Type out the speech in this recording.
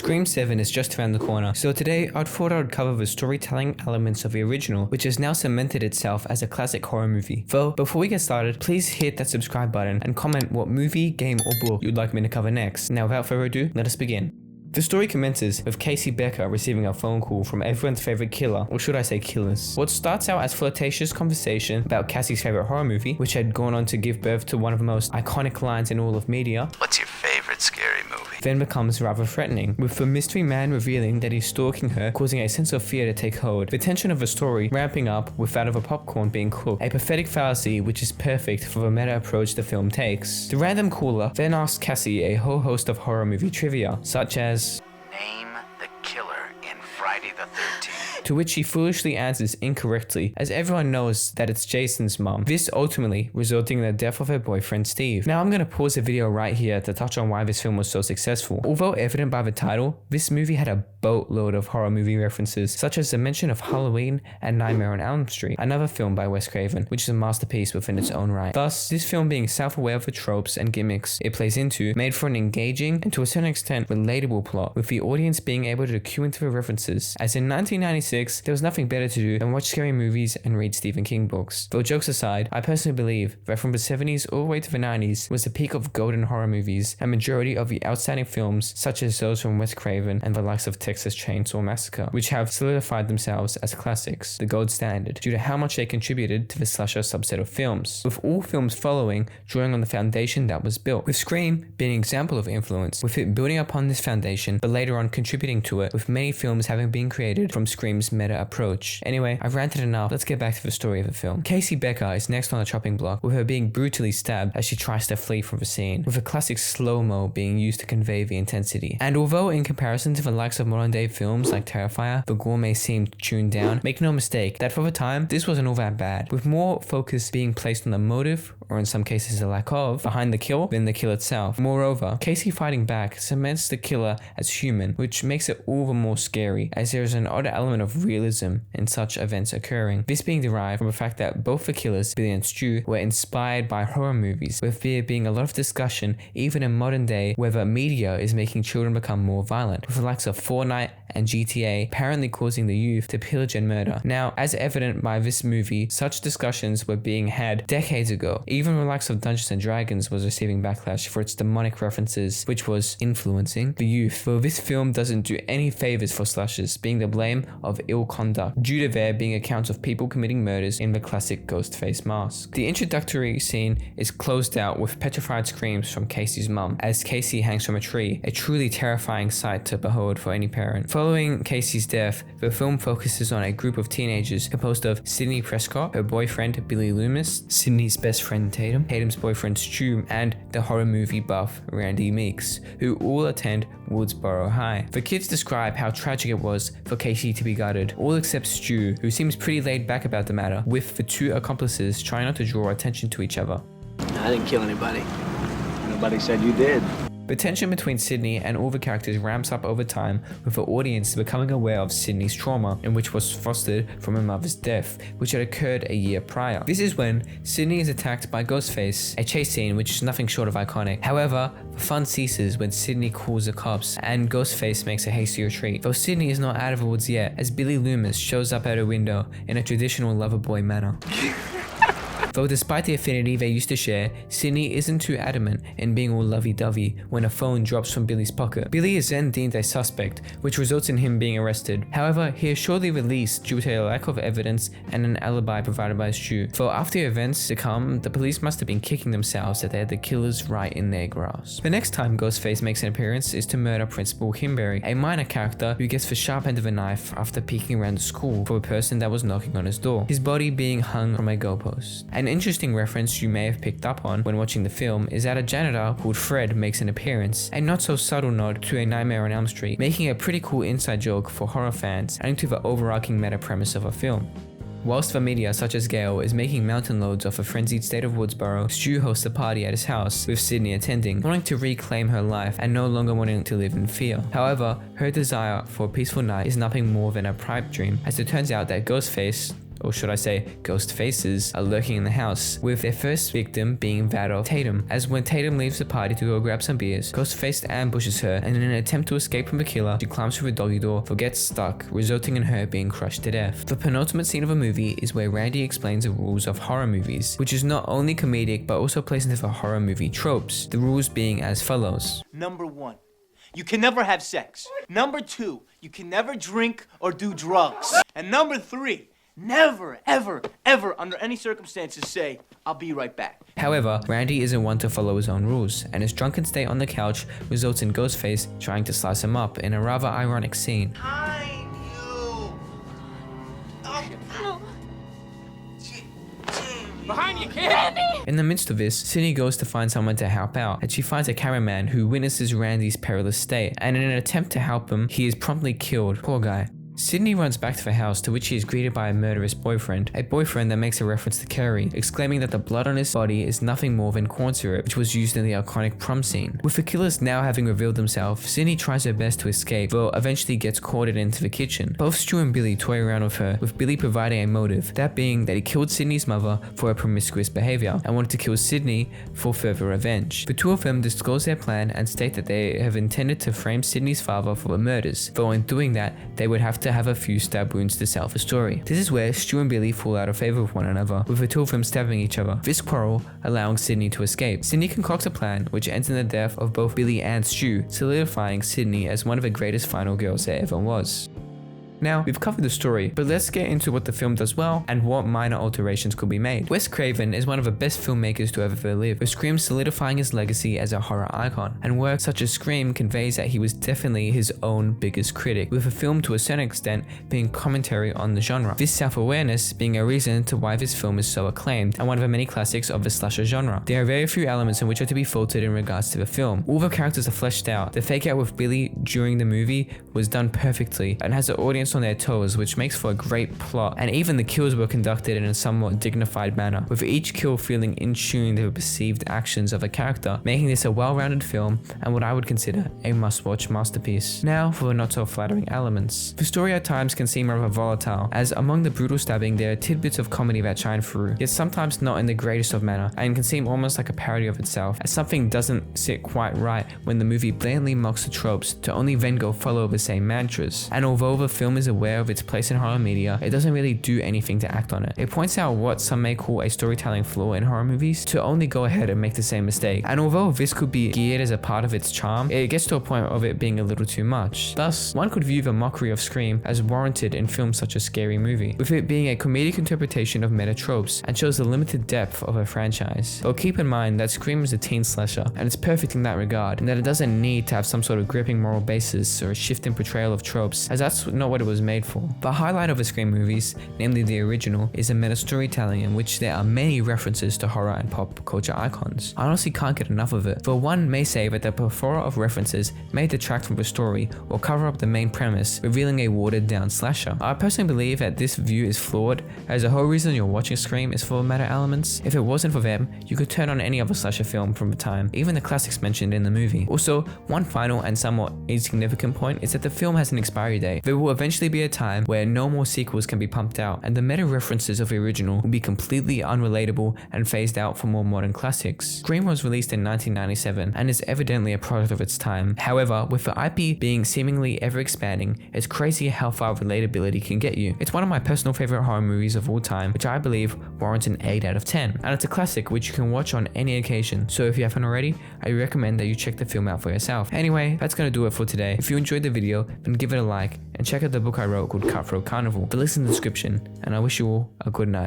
Scream 7 is just around the corner, so today I thought I would cover the storytelling elements of the original, which has now cemented itself as a classic horror movie. Though, before we get started, please hit that subscribe button and comment what movie, game, or book you'd like me to cover next. Now without further ado, let us begin. The story commences with Casey Becker receiving a phone call from everyone's favorite killer, or should I say killers. What starts out as flirtatious conversation about Cassie's favorite horror movie, which had gone on to give birth to one of the most iconic lines in all of media, "What's your favorite scary movie?" then becomes rather threatening, with the mystery man revealing that he's stalking her, causing a sense of fear to take hold. The tension of the story ramping up with that of a popcorn being cooked, a pathetic fallacy which is perfect for the meta approach the film takes. The random caller then asks Cassie a whole host of horror movie trivia, such as, "Name the killer in Friday the 13th. to which she foolishly answers incorrectly, as everyone knows that it's Jason's mom, this ultimately resulting in the death of her boyfriend Steve. Now I'm going to pause the video right here to touch on why this film was so successful. Although evident by the title, this movie had a boatload of horror movie references, such as the mention of Halloween and Nightmare on Elm Street, another film by Wes Craven, which is a masterpiece within its own right. Thus, this film being self-aware of the tropes and gimmicks it plays into, made for an engaging and to a certain extent relatable plot, with the audience being able to cue into the references, as in 1996 there was nothing better to do than watch scary movies and read Stephen King books. Though jokes aside, I personally believe that from the 70s all the way to the 90s was the peak of golden horror movies, and majority of the outstanding films such as those from Wes Craven and the likes of Texas Chainsaw Massacre, which have solidified themselves as classics, the gold standard, due to how much they contributed to the slasher subset of films, with all films following drawing on the foundation that was built, with Scream being an example of influence, with it building upon this foundation but later on contributing to it, with many films having been created from Scream's meta approach. Anyway, I've ranted enough, let's get back to the story of the film. Casey Becker is next on the chopping block, with her being brutally stabbed as she tries to flee from the scene, with a classic slow-mo being used to convey the intensity. And although in comparison to the likes of modern day films like Terrifier, the gore may seem tuned down, make no mistake that for the time, this wasn't all that bad, with more focus being placed on the motive, or in some cases the lack of, behind the kill than the kill itself. Moreover, Casey fighting back cements the killer as human, which makes it all the more scary, as there is an odd element of realism in such events occurring. This being derived from the fact that both the killers, Billy and Stu, were inspired by horror movies, with there being a lot of discussion even in modern day whether media is making children become more violent, with the likes of Fortnite and GTA apparently causing the youth to pillage and murder. Now, as evident by this movie, such discussions were being had decades ago. Even the likes of Dungeons and Dragons was receiving backlash for its demonic references, which was influencing the youth. Though this film doesn't do any favors for slashers, being the blame of ill conduct, due to there being accounts of people committing murders in the classic ghost face mask. The introductory scene is closed out with petrified screams from Casey's mum, as Casey hangs from a tree, a truly terrifying sight to behold for any parent. Following Casey's death, the film focuses on a group of teenagers composed of Sydney Prescott, her boyfriend Billy Loomis, Sydney's best friend Tatum, Tatum's boyfriend Stu, and the horror movie buff Randy Meeks, who all attend Woodsboro High. The kids describe how tragic it was for Casey to be gutted, all except Stu, who seems pretty laid back about the matter, with the two accomplices trying not to draw attention to each other. I didn't kill anybody. Nobody said you did. The tension between Sydney and all the characters ramps up over time, with the audience becoming aware of Sydney's trauma, in which was fostered from her mother's death, which had occurred a year prior. This is when Sydney is attacked by Ghostface, a chase scene which is nothing short of iconic. However, the fun ceases when Sydney calls the cops and Ghostface makes a hasty retreat, though Sydney is not out of the woods yet, as Billy Loomis shows up at her window in a traditional lover boy manner. Though despite the affinity they used to share, Sydney isn't too adamant in being all lovey-dovey when a phone drops from Billy's pocket. Billy is then deemed a suspect, which results in him being arrested. However, he is shortly released due to a lack of evidence and an alibi provided by Stu. Though after events to come, the police must have been kicking themselves that they had the killers right in their grasp. The next time Ghostface makes an appearance is to murder Principal Kimberly, a minor character who gets the sharp end of a knife after peeking around the school for a person that was knocking on his door, his body being hung from a goalpost. An interesting reference you may have picked up on when watching the film is that a janitor called Fred makes an appearance, a not so subtle nod to a Nightmare on Elm Street, making a pretty cool inside joke for horror fans, adding to the overarching meta premise of a film. Whilst the media such as Gale is making mountain loads of a frenzied state of Woodsboro, Stu hosts a party at his house, with Sydney attending, wanting to reclaim her life and no longer wanting to live in fear. However, her desire for a peaceful night is nothing more than a pipe dream, as it turns out that Ghostface, or should I say ghost faces, are lurking in the house, with their first victim being that of Tatum. As when Tatum leaves the party to go grab some beers, Ghostface ambushes her, and in an attempt to escape from the killer, she climbs through a doggy door but gets stuck, resulting in her being crushed to death. The penultimate scene of a movie is where Randy explains the rules of horror movies, which is not only comedic but also plays into the horror movie tropes, the rules being as follows. Number 1, you can never have sex. Number 2, you can never drink or do drugs. And number 3, never, ever, ever, under any circumstances say, I'll be right back. However, Randy isn't one to follow his own rules, and his drunken state on the couch results in Ghostface trying to slice him up in a rather ironic scene. Behind you! Behind you, kid! In the midst of this, Sydney goes to find someone to help out, and she finds a cameraman who witnesses Randy's perilous state, and in an attempt to help him, he is promptly killed. Poor guy. Sydney runs back to the house, to which she is greeted by a murderous boyfriend, a boyfriend that makes a reference to Carrie, exclaiming that the blood on his body is nothing more than corn syrup, which was used in the iconic prom scene. With the killers now having revealed themselves, Sydney tries her best to escape, though eventually gets corded into the kitchen. Both Stu and Billy toy around with her, with Billy providing a motive, that being that he killed Sydney's mother for her promiscuous behavior, and wanted to kill Sydney for further revenge. The two of them disclose their plan and state that they have intended to frame Sydney's father for the murders, though in doing that, they would have to have a few stab wounds to sell the story. This is where Stu and Billy fall out of favor with one another, with the two of them stabbing each other, this quarrel allowing Sydney to escape. Sydney concocts a plan which ends in the death of both Billy and Stu, solidifying Sydney as one of the greatest final girls there ever was. Now, we've covered the story, but let's get into what the film does well and what minor alterations could be made. Wes Craven is one of the best filmmakers to ever live, with Scream solidifying his legacy as a horror icon, and work such as Scream conveys that he was definitely his own biggest critic, with the film to a certain extent being commentary on the genre. This self-awareness being a reason to why this film is so acclaimed, and one of the many classics of the slasher genre. There are very few elements in which are to be faulted in regards to the film. All the characters are fleshed out. The fake out with Billy during the movie was done perfectly, and has the audience on their toes, which makes for a great plot, and even the kills were conducted in a somewhat dignified manner, with each kill feeling in tune to the perceived actions of a character, making this a well-rounded film and what I would consider a must-watch masterpiece. Now for the not-so-flattering elements. The story at times can seem rather volatile, as among the brutal stabbing there are tidbits of comedy that shine through, yet sometimes not in the greatest of manner, and can seem almost like a parody of itself, as something doesn't sit quite right when the movie blatantly mocks the tropes to only then go follow the same mantras. And although the film is aware of its place in horror media, it doesn't really do anything to act on it. It points out what some may call a storytelling flaw in horror movies to only go ahead and make the same mistake. And although this could be geared as a part of its charm, it gets to a point of it being a little too much. Thus, one could view the mockery of Scream as warranted in films such as Scary Movie, with it being a comedic interpretation of meta tropes and shows the limited depth of a franchise. But keep in mind that Scream is a teen slasher, and it's perfect in that regard, and that it doesn't need to have some sort of gripping moral basis or a shift in portrayal of tropes, as that's not what it was made for. The highlight of the Scream movies, namely the original, is a meta storytelling in which there are many references to horror and pop culture icons. I honestly can't get enough of it, for one may say that the plethora of references may detract from the story or cover up the main premise, revealing a watered down slasher. I personally believe that this view is flawed, as the whole reason you're watching Scream is for the meta elements. If it wasn't for them, you could turn on any other slasher film from the time, even the classics mentioned in the movie. Also, one final and somewhat insignificant point is that the film has an expiry date. There will eventually be a time where no more sequels can be pumped out, and the meta references of the original will be completely unrelatable and phased out for more modern classics. Scream was released in 1997 and is evidently a product of its time. However, with the IP being seemingly ever expanding, it's crazy how far relatability can get you. It's one of my personal favorite horror movies of all time, which I believe warrants an 8 out of 10, and it's a classic which you can watch on any occasion. So if you haven't already, I recommend that you check the film out for yourself. Anyway, that's gonna do it for today. If you enjoyed the video, then give it a like and check out the book I wrote called Cutthroat Carnival. The link in the description, and I wish you all a good night.